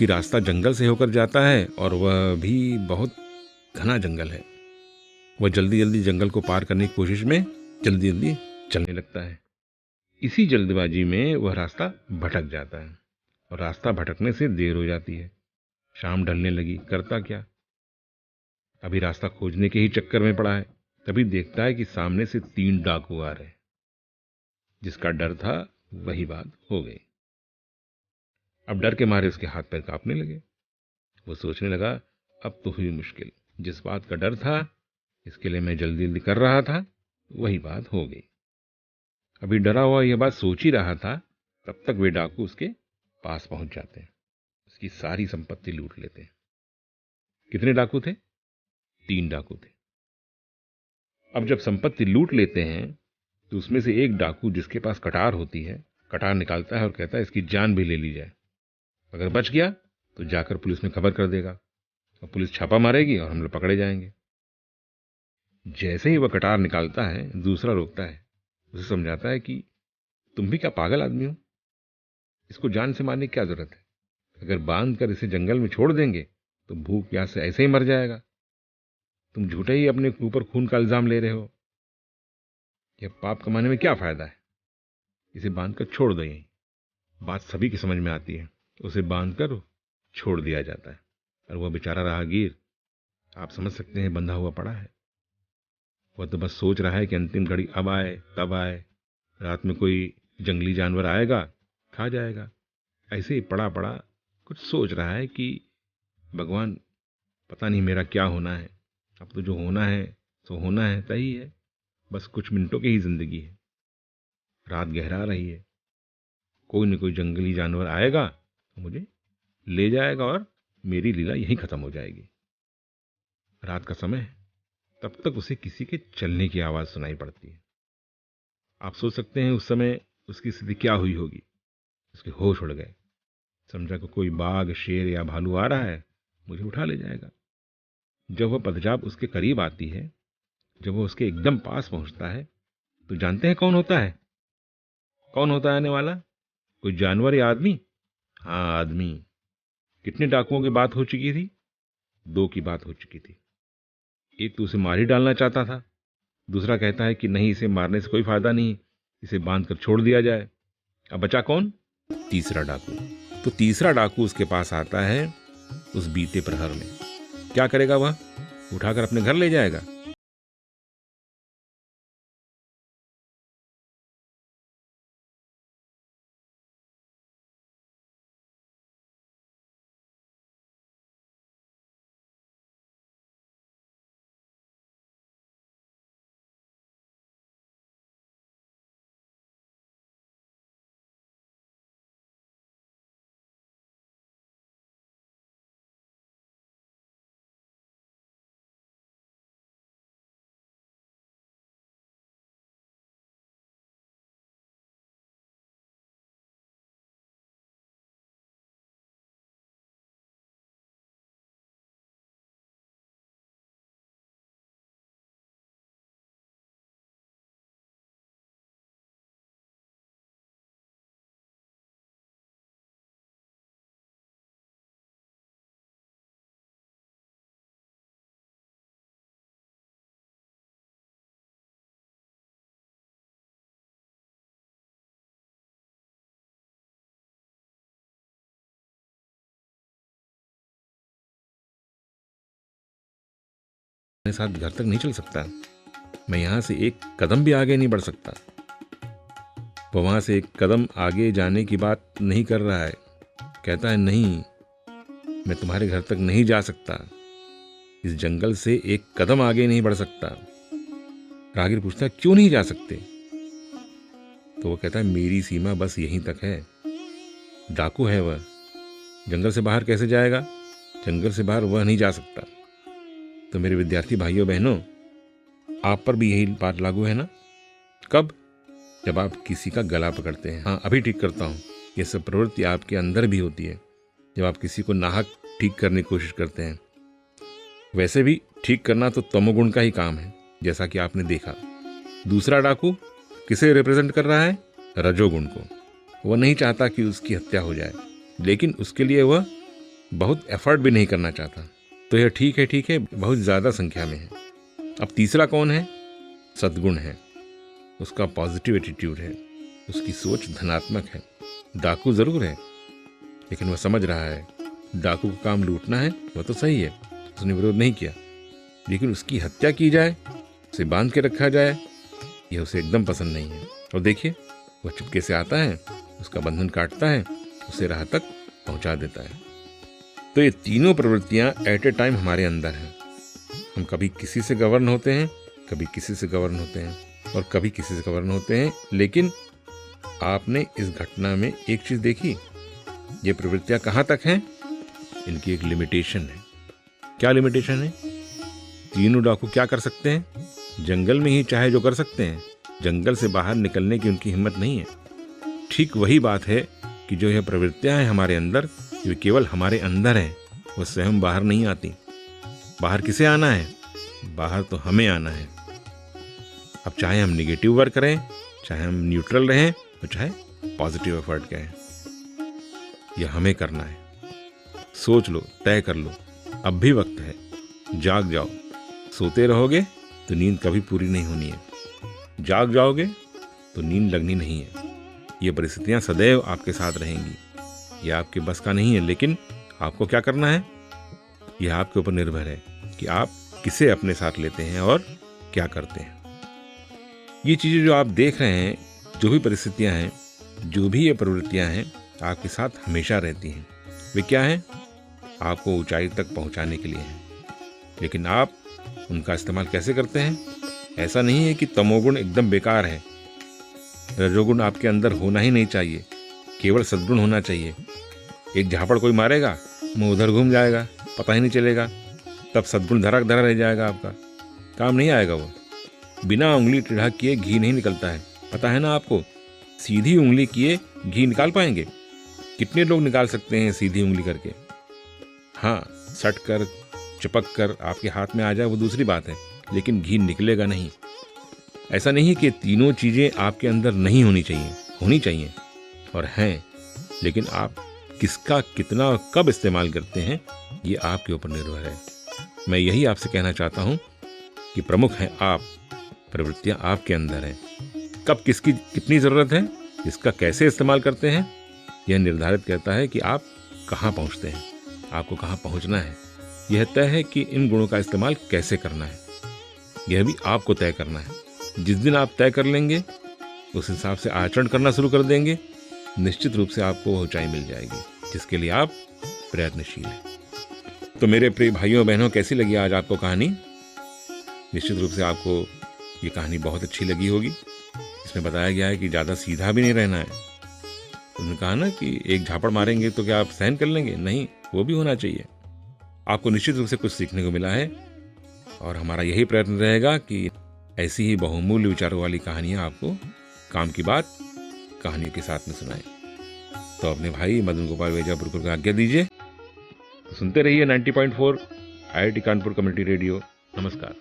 जबकि रास्ता जंगल से होकर जाता है और वह भी बहुत घना जंगल है। वह जल्दी जल्दी जंगल को पार करने की कोशिश में जल्दी जल्दी चलने लगता है। इसी जल्दबाजी में वह रास्ता भटक जाता है और रास्ता भटकने से देर हो जाती है। शाम ढलने लगी, करता क्या? अभी रास्ता खोजने के ही चक्कर में पड़ा है। तभी देखता है कि सामने से 3 डाकू आ रहे हैं। जिसका डर था वही बात हो गई। अब डर के मारे उसके हाथ पैर कांपने लगे। वो सोचने लगा, अब तो हुई मुश्किल। जिस बात का डर था, इसके लिए मैं जल्दी जल्दी कर रहा था, वही बात हो गई। अभी डरा हुआ यह बात सोच ही रहा था, तब तक वे डाकू उसके पास पहुंच जाते हैं। उसकी सारी संपत्ति लूट लेते हैं। कितने डाकू थे? 3 डाकू थे। अब जब संपत्ति लूट लेते हैं तो उसमें से एक डाकू, जिसके पास कटार होती है, कटार निकालता है और कहता है इसकी जान भी ले ली जाए। अगर बच गया तो जाकर पुलिस में खबर कर देगा और पुलिस छापा मारेगी और हम लोग पकड़े जाएंगे। जैसे ही वह कटार निकालता है, दूसरा रोकता है, उसे समझाता है कि तुम भी क्या पागल आदमी हो? इसको जान से मारने की क्या जरूरत है? अगर बांध कर इसे जंगल में छोड़ देंगे तो भूख प्यास से ऐसे ही मर जाएगा। तुम झूठे ही अपने ऊपर खून का इल्जाम ले रहे हो। यह पाप कमाने में क्या फायदा है? इसे बांधकर छोड़ दो यहीं। बात सभी की समझ में आती है। उसे बांधकर छोड़ दिया जाता है और वह बेचारा राहगीर, आप समझ सकते हैं, बंधा हुआ पड़ा है। वह तो बस सोच रहा है कि अंतिम घड़ी अब आए तब आए, रात में कोई जंगली जानवर आएगा, खा जाएगा। ऐसे ही पड़ा पड़ा कुछ सोच रहा है कि भगवान, पता नहीं मेरा क्या होना है। अब तो जो होना है सो होना है, सही है। बस कुछ मिनटों की ही जिंदगी है। रात गहरा रही है। कोई न कोई जंगली जानवर आएगा तो मुझे ले जाएगा और मेरी लीला यहीं खत्म हो जाएगी। रात का समय है। तब तक उसे किसी के चलने की आवाज सुनाई पड़ती है। आप सोच सकते हैं उस समय उसकी स्थिति क्या हुई होगी। उसके होश उड़ गए। समझा कि कोई बाघ, शेर या भालू आ रहा है, मुझे उठा ले जाएगा। जब वह पदचाप उसके करीब आती है, जब वह उसके एकदम पास पहुंचता है, तो जानते हैं कौन होता है? कौन होता है आने वाला? कोई जानवर या आदमी? हाँ, आदमी। कितने डाकुओं की बात हो चुकी थी? 2 की बात हो चुकी थी। एक तो उसे मार ही डालना चाहता था, दूसरा कहता है कि नहीं, इसे मारने से कोई फायदा नहीं, इसे बांध कर छोड़ दिया जाए। अब बचा कौन? तीसरा डाकू। तो तीसरा डाकू उसके पास आता है उस बीते प्रहर में। क्या करेगा वह? उठाकर अपने घर ले जाएगा। मेरे साथ घर तक नहीं चल सकता। मैं यहां से एक कदम भी आगे नहीं बढ़ सकता। वो वहां से एक कदम आगे जाने की बात नहीं कर रहा है। कहता है नहीं, मैं तुम्हारे घर तक नहीं जा सकता। इस जंगल से एक कदम आगे नहीं बढ़ सकता। राहगीर पूछता है क्यों नहीं जा सकते? तो वो कहता है मेरी सीमा बस यहीं तक है। डाकू है वह, जंगल से बाहर कैसे जाएगा? जंगल से बाहर वह नहीं जा सकता। तो मेरे विद्यार्थी भाइयों बहनों, आप पर भी यही बात लागू है ना? कब? जब आप किसी का गला पकड़ते हैं। हाँ, अभी ठीक करता हूँ। यह सब प्रवृत्ति आपके अंदर भी होती है जब आप किसी को नाहक ठीक करने की कोशिश करते हैं। वैसे भी ठीक करना तो तमोगुण का ही काम है, जैसा कि आपने देखा। दूसरा डाकू किसे रिप्रेजेंट कर रहा है? रजोगुण को। वह नहीं चाहता कि उसकी हत्या हो जाए, लेकिन उसके लिए वह बहुत एफर्ट भी नहीं करना चाहता। तो यह ठीक है, बहुत ज़्यादा संख्या में है। अब तीसरा कौन है? सद्गुण है, उसका पॉजिटिव एटीट्यूड है, उसकी सोच धनात्मक है। डाकू ज़रूर है, लेकिन वह समझ रहा है डाकू का काम लूटना है, वह तो सही है, उसने विरोध नहीं किया। लेकिन उसकी हत्या की जाए, उसे बांध के रखा जाए, यह उसे एकदम पसंद नहीं है। और देखिए, वह चुपके से आता है, उसका बंधन काटता है, उसे राह तक पहुंचा देता है। तो ये तीनों प्रवृत्तियां एट ए टाइम हमारे अंदर हैं। हम कभी किसी से गवर्न होते हैं, कभी किसी से गवर्न होते हैं, और कभी किसी से गवर्न होते हैं। लेकिन आपने इस घटना में एक चीज देखी, ये प्रवृत्तियां कहाँ तक हैं? इनकी एक लिमिटेशन है। क्या लिमिटेशन है? तीनों डाकू क्या कर सकते हैं? जंगल में ही चाहे जो कर सकते हैं, जंगल से बाहर निकलने की उनकी हिम्मत नहीं है। ठीक वही बात है कि जो यह प्रवृत्तियां हैं हमारे अंदर, ये केवल हमारे अंदर हैं, वो स्वयं बाहर नहीं आती। बाहर किसे आना है? बाहर तो हमें आना है। अब चाहे हम निगेटिव वर्क करें, चाहे हम न्यूट्रल रहें, तो चाहे पॉजिटिव एफर्ट करें, यह हमें करना है। सोच लो, तय कर लो, अब भी वक्त है, जाग जाओ। सोते रहोगे तो नींद कभी पूरी नहीं होनी है, जाग जाओगे तो नींद लगनी नहीं है। ये परिस्थितियां सदैव आपके साथ रहेंगी, यह आपके बस का नहीं है। लेकिन आपको क्या करना है, यह आपके ऊपर निर्भर है कि आप किसे अपने साथ लेते हैं और क्या करते हैं। ये चीज़ें जो आप देख रहे हैं, जो भी परिस्थितियां हैं, जो भी ये प्रवृत्तियां हैं, आपके साथ हमेशा रहती हैं। वे क्या हैं? आपको ऊंचाई तक पहुंचाने के लिए हैं। लेकिन आप उनका इस्तेमाल कैसे करते हैं? ऐसा नहीं है कि तमोगुण एकदम बेकार है, रजोगुण आपके अंदर होना ही नहीं चाहिए, केवल सद्गुण होना चाहिए। एक झापड़ कोई मारेगा, मुंह उधर घूम जाएगा, पता ही नहीं चलेगा, तब सद्गुण धरा धरा रह जाएगा, आपका काम नहीं आएगा। वो बिना उंगली टेढ़ा किए घी नहीं निकलता है, पता है ना आपको। सीधी उंगली किए घी निकाल पाएंगे? कितने लोग निकाल सकते हैं सीधी उंगली करके? हाँ, सट कर चिपक कर आपके हाथ में आ जाए वो दूसरी बात है, लेकिन घी निकलेगा नहीं। ऐसा नहीं कि तीनों चीज़ें आपके अंदर नहीं होनी चाहिए, होनी चाहिए और हैं, लेकिन आप किसका कितना और कब इस्तेमाल करते हैं, ये आपके ऊपर निर्भर है। मैं यही आपसे कहना चाहता हूँ कि प्रमुख हैं आप, प्रवृत्तियाँ आपके अंदर हैं। कब किसकी कितनी ज़रूरत है, इसका कैसे इस्तेमाल करते हैं, यह निर्धारित करता है कि आप कहाँ पहुँचते हैं, आपको कहाँ पहुँचना है। यह तय है कि इन गुणों का इस्तेमाल कैसे करना है, यह भी आपको तय करना है। जिस दिन आप तय कर लेंगे, उस हिसाब से आचरण करना शुरू कर देंगे, निश्चित रूप से आपको ऊंचाई मिल जाएगी, जिसके लिए आप प्रयत्नशील हैं। तो मेरे प्रिय भाइयों बहनों, कैसी लगी आज आपको कहानी? निश्चित रूप से आपको ये कहानी बहुत अच्छी लगी होगी। इसमें बताया गया है कि ज़्यादा सीधा भी नहीं रहना है। उन्होंने कहा ना कि एक झापड़ मारेंगे तो क्या आप सहन कर लेंगे? नहीं, वो भी होना चाहिए। आपको निश्चित रूप से कुछ सीखने को मिला है, और हमारा यही प्रयत्न रहेगा कि ऐसी ही बहुमूल्य विचारों वाली कहानियाँ आपको काम की बात कहानियों के साथ में सुनाएं। तो अपने भाई मदन गोपाल वेजापुर को आज्ञा दीजिए। तो सुनते रहिए 90.4 IIT कानपुर कम्युनिटी रेडियो। नमस्कार।